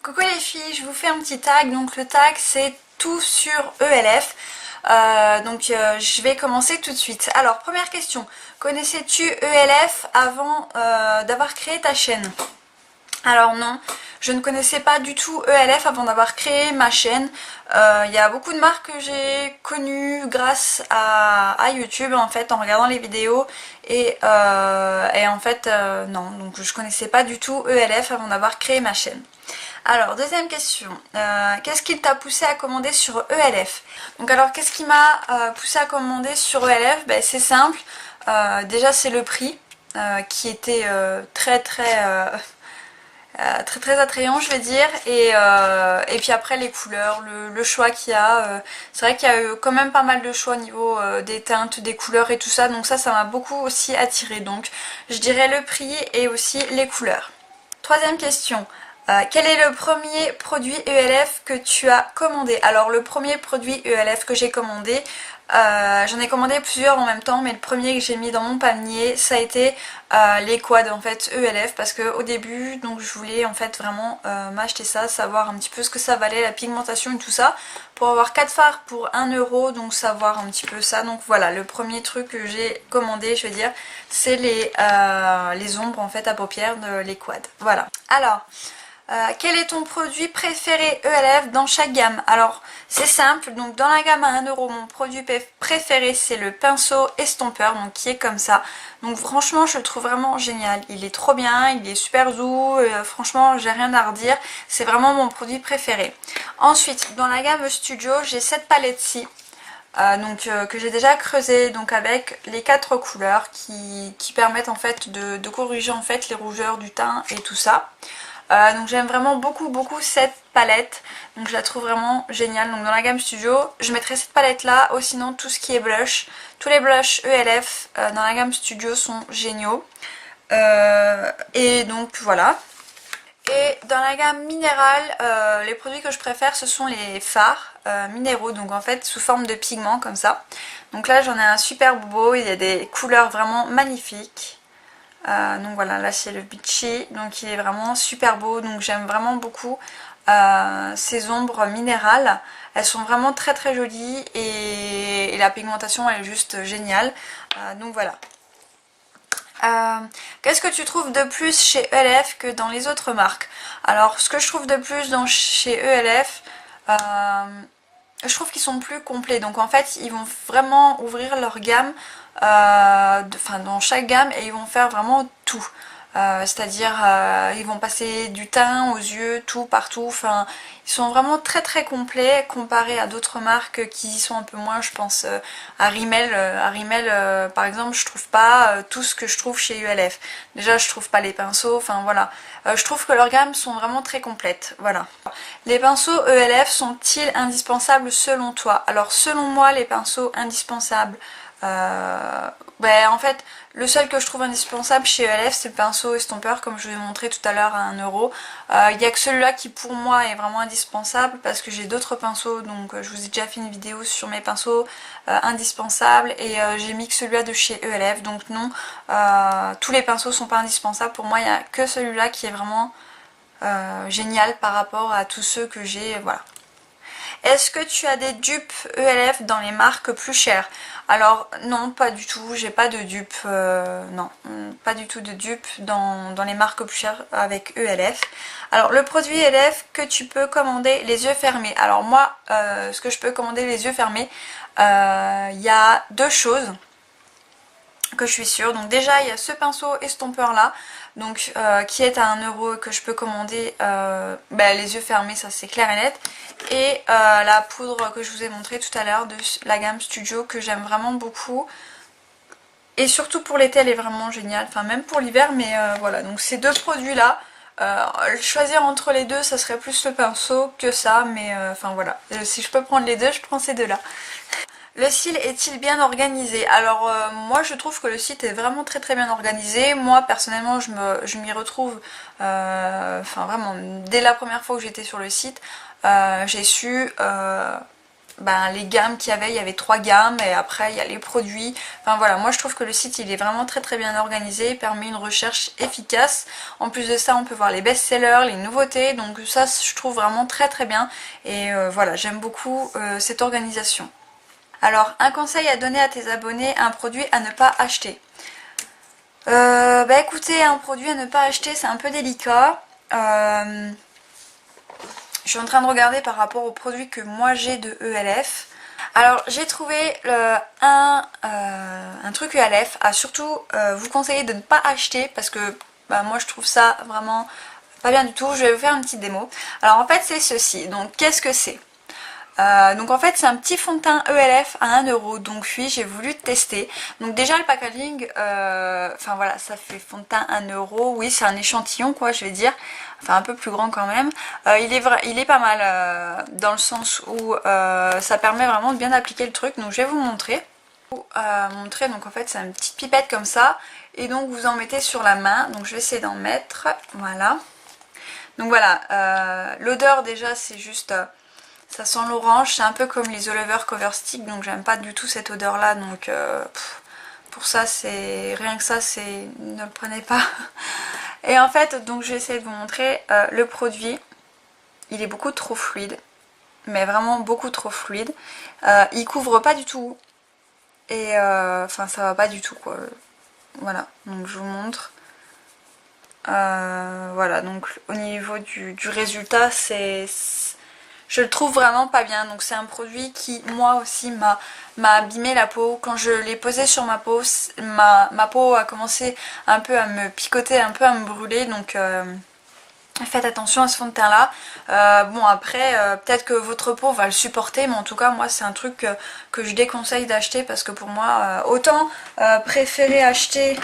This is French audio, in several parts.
Coucou les filles, je vous fais un petit tag. Donc le tag c'est tout sur ELF. Je vais commencer tout de suite. Alors première question, connaissais-tu ELF avant d'avoir créé ta chaîne? Alors non, je ne connaissais pas du tout ELF avant d'avoir créé ma chaîne. Il y a beaucoup de marques que j'ai connues grâce à YouTube en fait, en regardant les vidéos. Non, donc je connaissais pas du tout ELF avant d'avoir créé ma chaîne. Alors, deuxième question, qu'est-ce qui t'a poussé à commander sur ELF? Donc alors, qu'est-ce qui m'a poussé à commander sur ELF? Ben, c'est simple, déjà c'est le prix qui était très attrayant, je vais dire, et puis après les couleurs, le choix qu'il y a, c'est vrai qu'il y a eu quand même pas mal de choix au niveau des teintes, des couleurs et tout ça, donc ça m'a beaucoup aussi attiré, donc je dirais le prix et aussi les couleurs. Troisième question, quel est le premier produit ELF que tu as commandé? Alors le premier produit ELF que j'ai commandé, j'en ai commandé plusieurs en même temps, mais le premier que j'ai mis dans mon panier, ça a été les quads en fait ELF, parce que au début, donc je voulais en fait vraiment m'acheter ça, savoir un petit peu ce que ça valait, la pigmentation et tout ça, pour avoir 4 fards pour 1 €, donc savoir un petit peu ça. Donc voilà, le premier truc que j'ai commandé, je veux dire, c'est les ombres en fait à paupières de les quads. Voilà. Alors, quel est ton produit préféré ELF dans chaque gamme? Alors c'est simple, donc dans la gamme à 1 €, mon produit préféré c'est le pinceau estompeur, donc qui est comme ça. Donc franchement je le trouve vraiment génial, il est trop bien, il est super doux, franchement j'ai rien à redire, c'est vraiment mon produit préféré. Ensuite dans la gamme Studio j'ai cette palette-ci. Que j'ai déjà creusé, donc avec les 4 couleurs qui permettent en fait de corriger en fait les rougeurs du teint et tout ça. Donc j'aime vraiment beaucoup cette palette, donc je la trouve vraiment géniale. Donc dans la gamme Studio je mettrai cette palette là, ou sinon tout ce qui est blush, tous les blushs ELF dans la gamme Studio sont géniaux. Et donc voilà. Et dans la gamme minérale, les produits que je préfère ce sont les fards minéraux, donc en fait sous forme de pigments comme ça. Donc là j'en ai un super beau, il y a des couleurs vraiment magnifiques. Donc voilà, là c'est le Beachy, donc il est vraiment super beau, donc j'aime vraiment beaucoup ces ombres minérales. Elles sont vraiment très jolies et la pigmentation elle est juste géniale. Donc voilà. Qu'est-ce que tu trouves de plus chez ELF que dans les autres marques? Alors ce que je trouve de plus chez ELF, je trouve qu'ils sont plus complets, donc en fait ils vont vraiment ouvrir leur gamme dans chaque gamme, et ils vont faire vraiment tout. C'est-à-dire ils vont passer du teint aux yeux, tout partout, enfin ils sont vraiment très complets comparés à d'autres marques qui y sont un peu moins. Je pense à Rimmel. Par exemple, je trouve pas tout ce que je trouve chez ULF. Déjà je trouve pas les pinceaux, enfin voilà. Je trouve que leurs gammes sont vraiment très complètes, voilà. Les pinceaux ELF sont-ils indispensables selon toi? Alors selon moi les pinceaux indispensables, en fait le seul que je trouve indispensable chez ELF c'est le pinceau estompeur, comme je vous ai montré tout à l'heure à 1 €. Il n'y a que celui-là qui pour moi est vraiment indispensable, parce que j'ai d'autres pinceaux, donc je vous ai déjà fait une vidéo sur mes pinceaux indispensables, et j'ai mis que celui-là de chez ELF. Donc non, tous les pinceaux sont pas indispensables pour moi, il n'y a que celui-là qui est vraiment génial par rapport à tous ceux que j'ai, voilà. Est-ce que tu as des dupes ELF dans les marques plus chères? Alors non, pas du tout, j'ai pas de dupes, non, pas du tout de dupes dans les marques plus chères avec ELF. Alors le produit ELF que tu peux commander les yeux fermés. Alors moi, ce que je peux commander les yeux fermés, il y a 2 choses que je suis sûre. Donc déjà il y a ce pinceau estompeur là, donc qui est à 1 € que je peux commander les yeux fermés, ça c'est clair et net. Et la poudre que je vous ai montré tout à l'heure de la gamme Studio, que j'aime vraiment beaucoup, et surtout pour l'été elle est vraiment géniale, enfin même pour l'hiver, mais voilà. Donc ces 2 produits là, choisir entre les deux ça serait plus le pinceau que ça, mais enfin voilà, si je peux prendre les deux, je prends ces 2 là. Le site est-il bien organisé? Alors moi je trouve que le site est vraiment très bien organisé. Moi personnellement je m'y retrouve, vraiment dès la première fois que j'étais sur le site, j'ai su les gammes qu'il y avait. Il y avait 3 gammes et après il y a les produits. Enfin voilà, moi je trouve que le site il est vraiment très très bien organisé, il permet une recherche efficace. En plus de ça on peut voir les best-sellers, les nouveautés, donc ça je trouve vraiment très très bien. Et voilà, j'aime beaucoup cette organisation. Alors un conseil à donner à tes abonnés, un produit à ne pas acheter. Écoutez, un produit à ne pas acheter c'est un peu délicat. Je suis en train de regarder par rapport aux produits que moi j'ai de ELF. Alors j'ai trouvé un truc ELF à surtout vous conseiller de ne pas acheter parce que moi je trouve ça vraiment pas bien du tout. Je vais vous faire une petite démo. Alors en fait c'est ceci. Donc qu'est-ce que c'est? Donc en fait c'est un petit fond de teint ELF à 1€, donc oui j'ai voulu tester. Donc déjà le packaging, enfin voilà, ça fait fond de teint 1€, oui c'est un échantillon quoi je vais dire, enfin un peu plus grand quand même. Il est pas mal dans le sens où ça permet vraiment de bien appliquer le truc, donc je vais vous montrer. Donc en fait c'est une petite pipette comme ça, et donc vous en mettez sur la main, donc je vais essayer d'en mettre, voilà. Donc voilà, l'odeur déjà c'est juste... ça sent l'orange, c'est un peu comme les All Over Cover Stick, donc j'aime pas du tout cette odeur là, donc pour ça c'est... rien que ça c'est... ne le prenez pas. Et en fait, donc je vais essayer de vous montrer le produit, il est beaucoup trop fluide, mais vraiment beaucoup trop fluide. Il couvre pas du tout, et enfin ça va pas du tout quoi. Voilà, donc je vous montre. Voilà, donc au niveau du résultat, je le trouve vraiment pas bien. Donc c'est un produit qui moi aussi m'a abîmé la peau. Quand je l'ai posé sur ma peau, ma peau a commencé un peu à me picoter, un peu à me brûler. Donc faites attention à ce fond de teint là. Bon après peut-être que votre peau va le supporter, mais en tout cas moi c'est un truc que je déconseille d'acheter parce que pour moi autant préférer acheter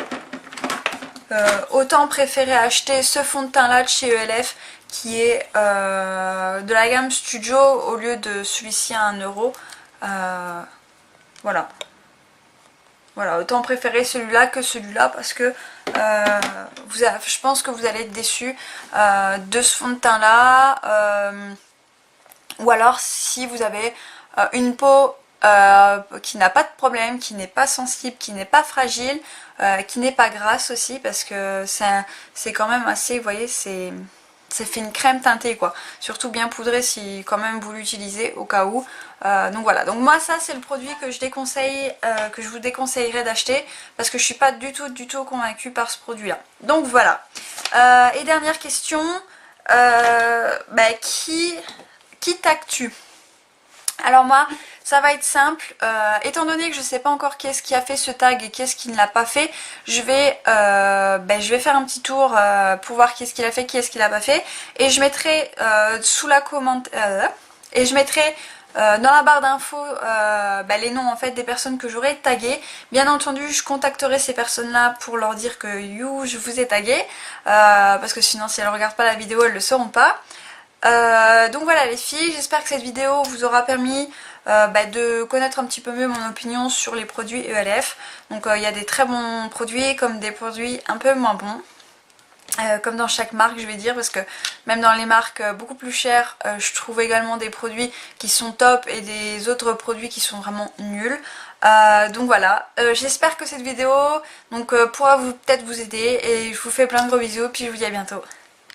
ce fond de teint là de chez ELF qui est de la gamme Studio au lieu de celui-ci à 1€. Voilà. Voilà, autant préférer celui-là que celui-là parce que je pense que vous allez être déçus de ce fond de teint là. Ou alors si vous avez une peau qui n'a pas de problème, qui n'est pas sensible, qui n'est pas fragile, qui n'est pas grasse aussi, parce que c'est quand même assez, vous voyez, ça fait une crème teintée quoi, surtout bien poudrée si quand même vous l'utilisez au cas où. Donc voilà, donc moi ça c'est le produit que je déconseille, que je vous déconseillerais d'acheter parce que je suis pas du tout convaincue par ce produit là. Donc voilà. Et dernière question, qui tag-tu? Alors moi ça va être simple, étant donné que je ne sais pas encore qui est-ce qui a fait ce tag et qui est-ce qui ne l'a pas fait, je vais faire un petit tour pour voir qui est-ce qui l'a fait, qui est-ce qui l'a pas fait, et je mettrai sous la et je mettrai dans la barre d'infos les noms en fait des personnes que j'aurai taguées. Bien entendu je contacterai ces personnes là pour leur dire que je vous ai tagué, parce que sinon si elles ne regardent pas la vidéo elles ne le sauront pas. Donc voilà les filles, j'espère que cette vidéo vous aura permis de connaître un petit peu mieux mon opinion sur les produits ELF. Donc il y a des très bons produits comme des produits un peu moins bons. Comme dans chaque marque je vais dire, parce que même dans les marques beaucoup plus chères je trouve également des produits qui sont top et des autres produits qui sont vraiment nuls. Donc voilà, j'espère que cette vidéo pourra peut-être vous aider, et je vous fais plein de gros bisous puis je vous dis à bientôt.